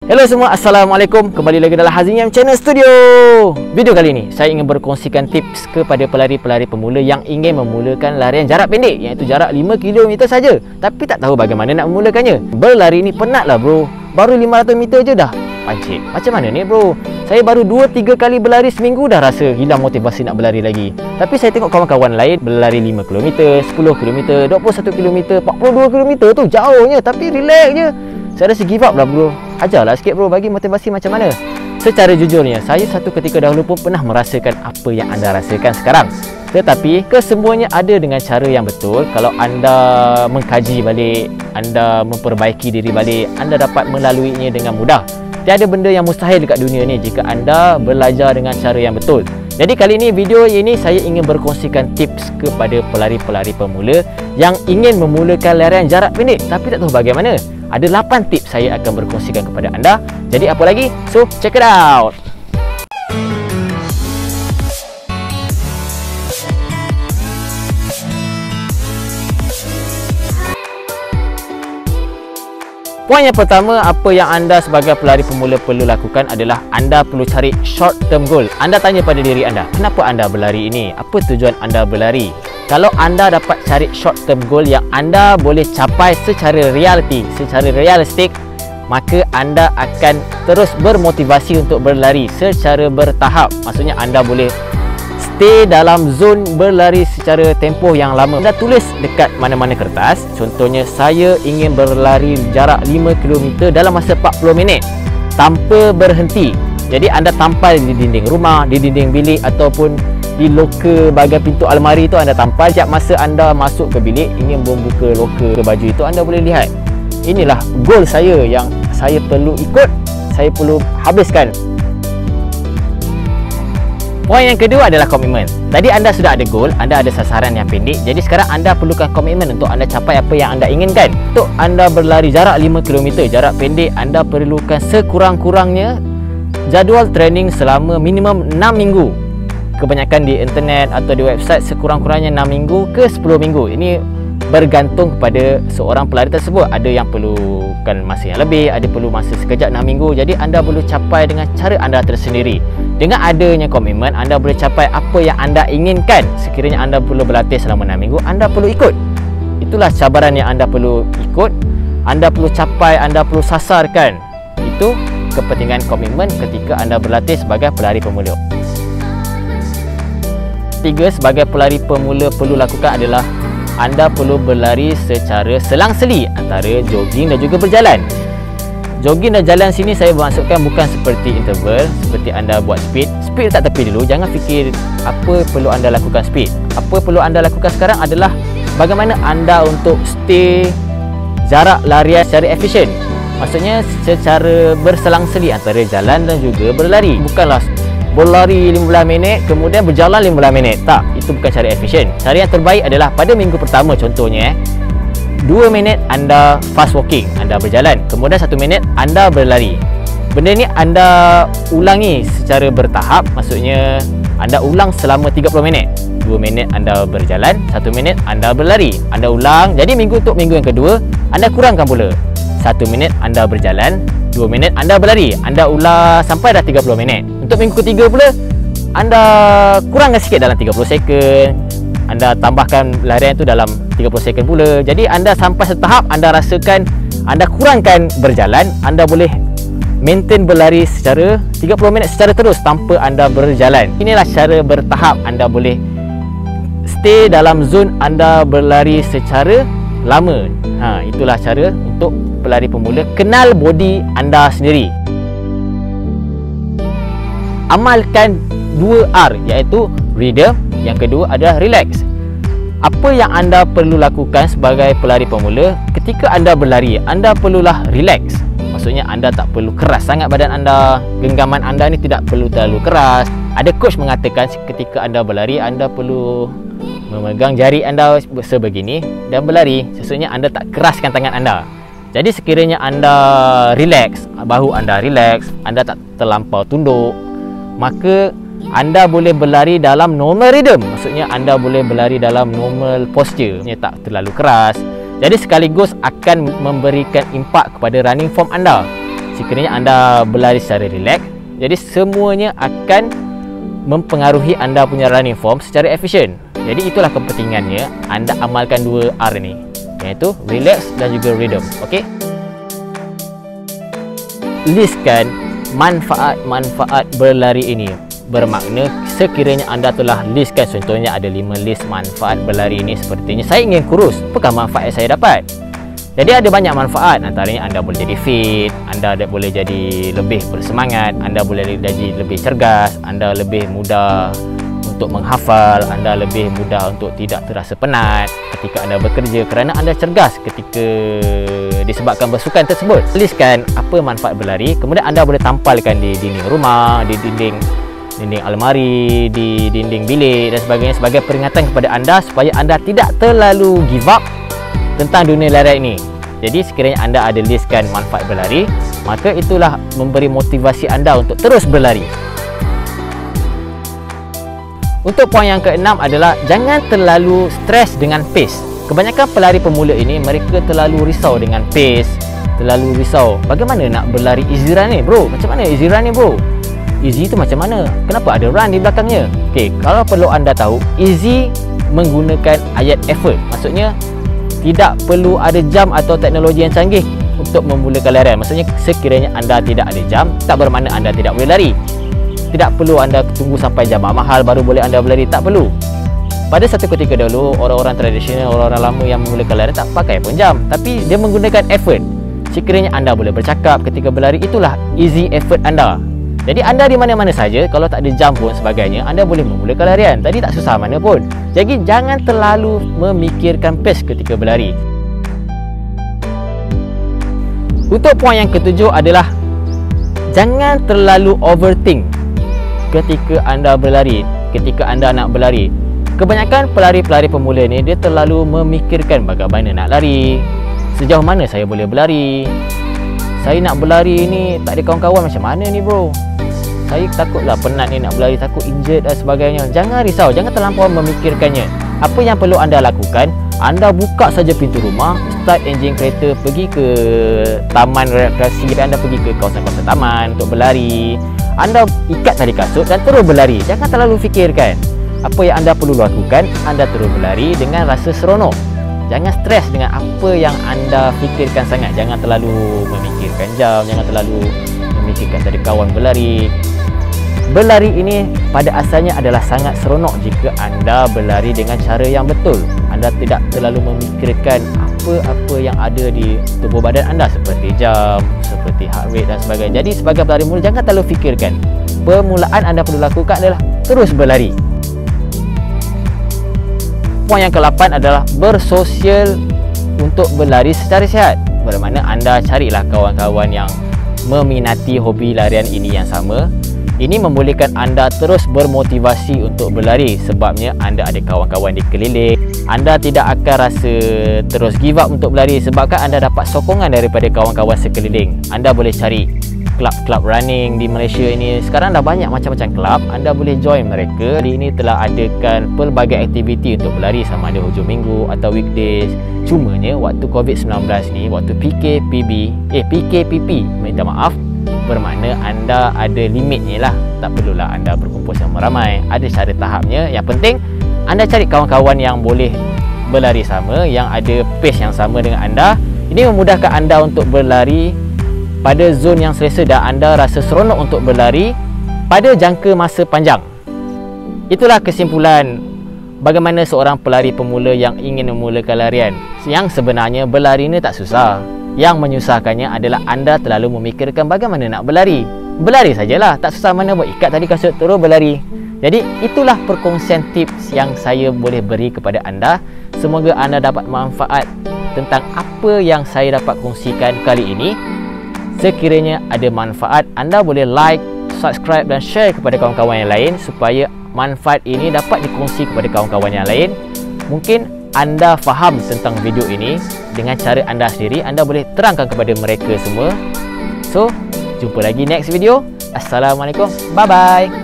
Hello semua, Assalamualaikum. Kembali lagi dalam Hazim Channel Studio. Video kali ini saya ingin berkongsikan tips kepada pelari-pelari pemula yang ingin memulakan larian jarak pendek, iaitu jarak 5 km saja, tapi tak tahu bagaimana nak memulakannya. Berlari ni penatlah bro. Baru 500 meter je dah pancit. Macam mana ni bro? Saya baru 2-3 kali berlari seminggu dah rasa hilang motivasi nak berlari lagi. Tapi saya tengok kawan-kawan lain berlari 5 km, 10 km, 21 km, 42 km tu jauhnya tapi relax je. Saya rasa give up lah bro. Ajarlah sikit bro, bagi motivasi macam mana. Secara jujurnya, saya satu ketika dahulu pun pernah merasakan apa yang anda rasakan sekarang. Tetapi kesemuanya ada dengan cara yang betul. Kalau anda mengkaji balik, anda memperbaiki diri balik, anda dapat melaluinya dengan mudah. Tiada benda yang mustahil dekat dunia ni jika anda belajar dengan cara yang betul. Jadi kali ini, video ini saya ingin berkongsikan tips kepada pelari-pelari pemula yang ingin memulakan larian jarak pendek tapi tak tahu bagaimana. Ada 8 tips saya akan berkongsikan kepada anda. Jadi apa lagi? So, check it out! Poin yang pertama, apa yang anda sebagai pelari pemula perlu lakukan adalah anda perlu cari short term goal. Anda tanya pada diri anda, kenapa anda berlari ini? Apa tujuan anda berlari? Kalau anda dapat cari short term goal yang anda boleh capai secara realistik, maka anda akan terus bermotivasi untuk berlari secara bertahap. Maksudnya anda boleh stay dalam zon berlari secara tempoh yang lama. Anda tulis dekat mana-mana kertas. Contohnya, saya ingin berlari jarak 5 km dalam masa 40 minit tanpa berhenti. Jadi anda tampal di dinding rumah, di dinding bilik ataupun di loker bahagian pintu almari tu anda tampal. Setiap masa anda masuk ke bilik ingin membuka loker baju itu, anda boleh lihat. Inilah goal saya yang saya perlu ikut, saya perlu habiskan. Poin yang kedua adalah komitmen. Tadi anda sudah ada goal, anda ada sasaran yang pendek. Jadi sekarang anda perlukan komitmen untuk anda capai apa yang anda inginkan. Untuk anda berlari jarak 5 km, jarak pendek, anda perlukan sekurang-kurangnya jadual training selama minimum 6 minggu. Kebanyakan di internet atau di website sekurang-kurangnya 6 minggu ke 10 minggu. Ini bergantung kepada seorang pelari tersebut. Ada yang perlukan masa yang lebih, ada perlu masa sekejap 6 minggu. Jadi anda perlu capai dengan cara anda tersendiri. Dengan adanya komitmen, anda boleh capai apa yang anda inginkan. Sekiranya anda perlu berlatih selama 6 minggu, anda perlu ikut. Itulah cabaran yang anda perlu ikut, anda perlu capai, anda perlu sasarkan. Itu kepentingan komitmen ketika anda berlatih sebagai pelari pemula. Tiga, sebagai pelari pemula perlu lakukan adalah anda perlu berlari secara selang-seli antara jogging dan juga berjalan. Jogging dan jalan sini saya bermaksudkan bukan seperti interval, seperti anda buat speed. Speed tak tepi dulu, jangan fikir apa perlu anda lakukan speed. Apa perlu anda lakukan sekarang adalah bagaimana anda untuk stay jarak larian secara efisien. Maksudnya secara berselang-seli antara jalan dan juga berlari. Bukanlah berlari 15 minit kemudian berjalan 15 minit. Tak, itu bukan cara efisien. Cara yang terbaik adalah pada minggu pertama contohnya 2 minit anda fast walking, anda berjalan, kemudian 1 minit anda berlari. Benda ni anda ulangi secara bertahap. Maksudnya anda ulang selama 30 minit. 2 minit anda berjalan, 1 minit anda berlari. Anda ulang. Jadi untuk minggu yang kedua anda kurangkan pula. 1 minit anda berjalan, 2 minit anda berlari. Anda ulang sampai dah 30 minit. Untuk minggu ketiga pula anda kurangkan sikit dalam 30 second. Anda tambahkan larian itu dalam 30 second pula. Jadi anda sampai setahap anda rasakan anda kurangkan berjalan, anda boleh maintain berlari secara 30 minit secara terus tanpa anda berjalan. Inilah cara bertahap anda boleh stay dalam zon anda berlari secara lama. Itulah cara untuk pelari pemula kenal body anda sendiri. Amalkan 2R, iaitu rhythm, yang kedua adalah relax. Apa yang anda perlu lakukan sebagai pelari pemula ketika anda berlari, anda perlulah relax. Maksudnya anda tak perlu keras sangat badan anda, genggaman anda ni tidak perlu terlalu keras. Ada coach mengatakan ketika anda berlari, anda perlu memegang jari anda sebegini dan berlari. Maksudnya anda tak keraskan tangan anda. Jadi sekiranya anda relax, bahu anda relax, anda tak terlampau tunduk, maka anda boleh berlari dalam normal rhythm. Maksudnya anda boleh berlari dalam normal posture, tak terlalu keras. Jadi sekaligus akan memberikan impak kepada running form anda. sekiranya anda berlari secara relax, jadi semuanya akan mempengaruhi anda punya running form secara efisien. Jadi itulah kepentingannya anda amalkan 2R ni, iaitu relax dan juga rhythm. Okey, listkan manfaat-manfaat berlari ini. Bermakna sekiranya anda telah listkan, contohnya ada 5 list manfaat berlari ini, sepertinya saya ingin kurus, apakah manfaat yang saya dapat? Jadi ada banyak manfaat, antaranya anda boleh jadi fit, anda boleh jadi lebih bersemangat, anda boleh jadi lebih cergas, anda lebih mudah untuk menghafal, anda lebih mudah untuk tidak terasa penat ketika anda bekerja kerana anda cergas ketika disebabkan bersukan tersebut. Listkan apa manfaat berlari, kemudian anda boleh tampalkan di dinding rumah, di dinding almari, di dinding bilik dan sebagainya sebagai peringatan kepada anda supaya anda tidak terlalu give up tentang dunia lari ini. Jadi sekiranya anda ada listkan manfaat berlari, maka itulah memberi motivasi anda untuk terus berlari. Untuk poin yang keenam adalah jangan terlalu stres dengan pace. Kebanyakan pelari pemula ini mereka terlalu risau dengan pace, terlalu risau bagaimana nak berlari easy run ni bro, macam mana easy run ni bro, easy tu macam mana, kenapa ada run di belakangnya. Okey, kalau perlu anda tahu, easy menggunakan ayat effort, maksudnya tidak perlu ada jam atau teknologi yang canggih untuk memulakan larian. Maksudnya sekiranya anda tidak ada jam, tak bermakna anda tidak boleh lari. Tidak perlu anda tunggu sampai jam mahal baru boleh anda berlari, tak perlu. Pada satu ketika dahulu, orang-orang tradisional, orang-orang lama yang memulakan larian tak pakai pun jam, tapi dia menggunakan effort. Sekiranya anda boleh bercakap ketika berlari, itulah easy effort anda. Jadi anda di mana-mana saja, kalau tak ada jam pun sebagainya, anda boleh memulakan larian. Tadi tak susah mana pun. Jadi jangan terlalu memikirkan pace ketika berlari. Untuk poin yang ketujuh adalah jangan terlalu overthink ketika anda berlari, ketika anda nak berlari. Kebanyakan pelari-pelari pemula ni dia terlalu memikirkan bagaimana nak lari, sejauh mana saya boleh berlari, saya nak berlari ni tak ada kawan-kawan, macam mana ni bro, saya takutlah penat ni nak berlari, takut injured dan sebagainya. Jangan risau, jangan terlampau memikirkannya. Apa yang perlu anda lakukan, anda buka saja pintu rumah, start enjin kereta, pergi ke taman rekreasi, anda pergi ke kawasan-kawasan taman untuk berlari. Anda ikat tali kasut dan terus berlari. Jangan terlalu fikirkan. Apa yang anda perlu lakukan, anda terus berlari dengan rasa seronok. Jangan stres dengan apa yang anda fikirkan sangat. Jangan terlalu memikirkan jam, jangan terlalu memikirkan tadi kawan berlari. Berlari ini pada asalnya adalah sangat seronok jika anda berlari dengan cara yang betul. Anda tidak terlalu memikirkan apa-apa yang ada di tubuh badan anda seperti jam, seperti heart rate dan sebagainya. Jadi sebagai pelari mula, jangan terlalu fikirkan. Permulaan anda perlu lakukan adalah terus berlari. Poin yang ke-8 adalah bersosial untuk berlari secara sihat. Bermakna anda carilah kawan-kawan yang meminati hobi larian ini yang sama. Ini membolehkan anda terus bermotivasi untuk berlari sebabnya anda ada kawan-kawan di keliling. Anda tidak akan rasa terus give up untuk berlari sebabkan anda dapat sokongan daripada kawan-kawan sekeliling. Anda boleh cari klub-klub running di Malaysia ini. Sekarang dah banyak macam-macam klub, anda boleh join mereka. Hari ini telah adakan pelbagai aktiviti untuk berlari sama ada hujung minggu atau weekdays. Cumanya waktu COVID-19 ni, waktu PKPP, minta maaf, bermakna anda ada limitnya lah. Tak perlulah anda berkumpul sama ramai. Ada cara tahapnya. Yang penting anda cari kawan-kawan yang boleh berlari sama, yang ada pace yang sama dengan anda. Ini memudahkan anda untuk berlari pada zon yang selesa dan anda rasa seronok untuk berlari pada jangka masa panjang. Itulah kesimpulan bagaimana seorang pelari pemula yang ingin memulakan larian. Yang sebenarnya berlari ni tak susah. Yang menyusahkannya adalah anda terlalu memikirkan bagaimana nak berlari. Berlari sajalah, tak susah mana buat, ikat tali kasut terus berlari. Jadi itulah perkongsian tips yang saya boleh beri kepada anda. Semoga anda dapat manfaat tentang apa yang saya dapat kongsikan kali ini. Sekiranya ada manfaat, anda boleh like, subscribe dan share kepada kawan-kawan yang lain supaya manfaat ini dapat dikongsi kepada kawan-kawan yang lain. Mungkin anda faham tentang video ini dengan cara anda sendiri, anda boleh terangkan kepada mereka semua. So, jumpa lagi next video. Assalamualaikum. Bye-bye.